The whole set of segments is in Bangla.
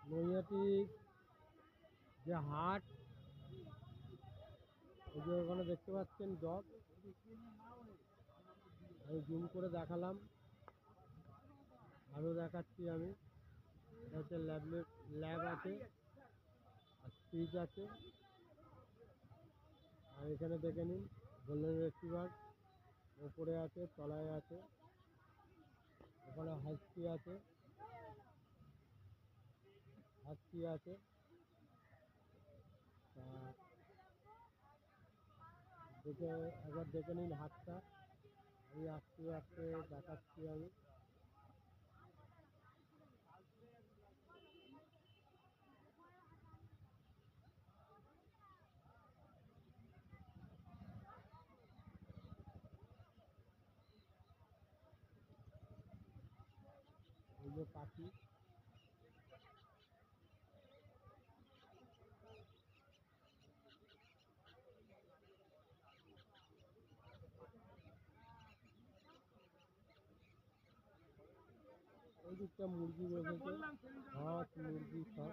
নৈহাটির যে হাট, এই যে ওখানে দেখতে পাচ্ছেন জগ, আমি জুম করে দেখালাম, আরও দেখাচ্ছি আমি। এটা হচ্ছে ল্যাব আছে, আর ফ্রিজ আছে। আর এখানে দেখে নিন গোল্ডেন রিট্রিভার ওপরে আছে, তলায় আছে, ওখানে হাস্কি আছে, হাস্কি আছে। তা দেখে একবার দেখে নিন হাটটা, আমি আস্তে আস্তে দেখাচ্ছি আমি। এই যে পাখি, ওই দিকটা মুরগি বসেছে, হাঁস মুরগি সব।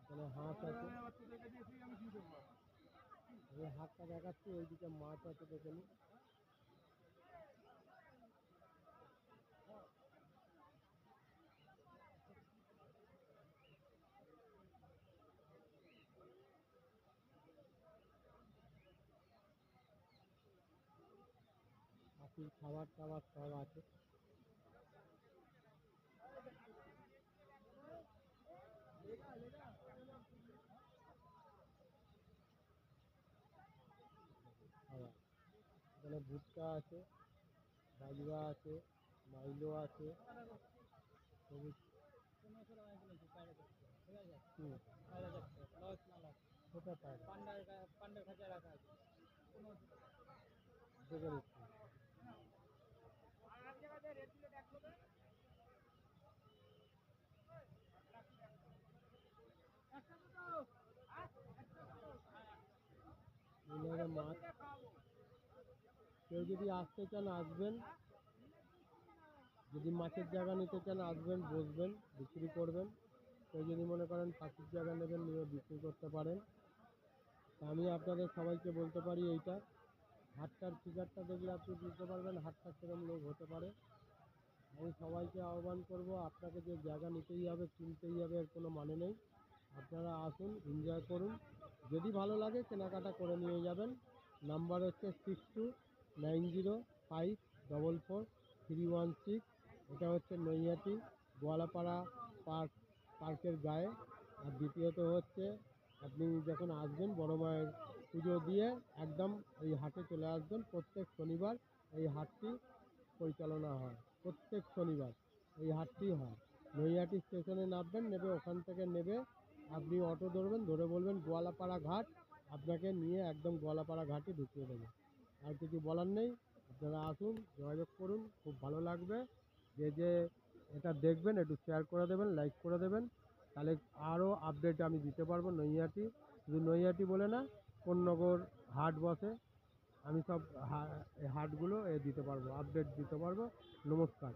এখানে হাঁস আছে, এই হাটটা দেখাচ্ছি, ওইদিকে মাছ আছে দেখে নিন। পাখির খাবার টাবার সব আছে। খাবার এখানে ভুট্টা আছে, বাজরা আছে, মাইলো আছে, সবুজ। কোথায় পায় দেখে নিচ্ছি। এইভাবে মাছ, কেউ যদি আসতে চান আসবেন, যদি মাছের জায়গা নিতে চান আসবেন, বসবেন, বিক্রি করবেন। কেউ যদি মনে করেন পাখির জায়গা নেবেন, নিয়ে বিক্রি করতে পারেন। তা আমি আপনাদের সবাইকে বলতে পারি এইটা, হাটটার ফিগারটা দেখলে আপনি বুঝতে পারবেন হাটটা সেরকম লোক হতে পারে। আমি সবাইকে আহ্বান করব, আপনাকে যে জায়গা নিতেই হবে, কিনতেই হবে এর কোনো মানে নেই। আপনারা আসুন, এনজয় করুন, যদি ভালো লাগে কেনাকাটা করে নিয়ে যাবেন। নাম্বার হচ্ছে 6290544316। এটা হচ্ছে নৈহাটি গোয়ালাপাড়া পার্কের গায়ে। আর দ্বিতীয়ত হচ্ছে আপনি যখন আসবেন বড় মায়ের পুজো দিয়ে একদম এই হাটে চলে আসবেন। প্রত্যেক শনিবার এই হাটটি পরিচালনা হয়, প্রত্যেক শনিবার এই হাটটি হয়। নৈহাটি স্টেশনে নামবেন, নেবে ওখান থেকে নেবে, আপনি অটো ধরবেন, ধরে বলবেন গোয়ালাপাড়া ঘাট, আপনাকে নিয়ে একদম গোয়ালাপাড়া ঘাটে ঢুকিয়ে দেবে। আর কিছু বলার নেই, আপনারা আসুন, যোগাযোগ করুন, খুব ভালো লাগবে। যে যে এটা দেখবেন একটু শেয়ার করে দেবেন, লাইক করে দেবেন, তাহলে আরও আপডেট আমি দিতে পারবো। নৈহাটি, শুধু নৈহাটি বলে না, কোন্নগর হাট বসে, আমি সব হাটগুলো দিতে পারবো, আপডেট দিতে পারবো। নমস্কার।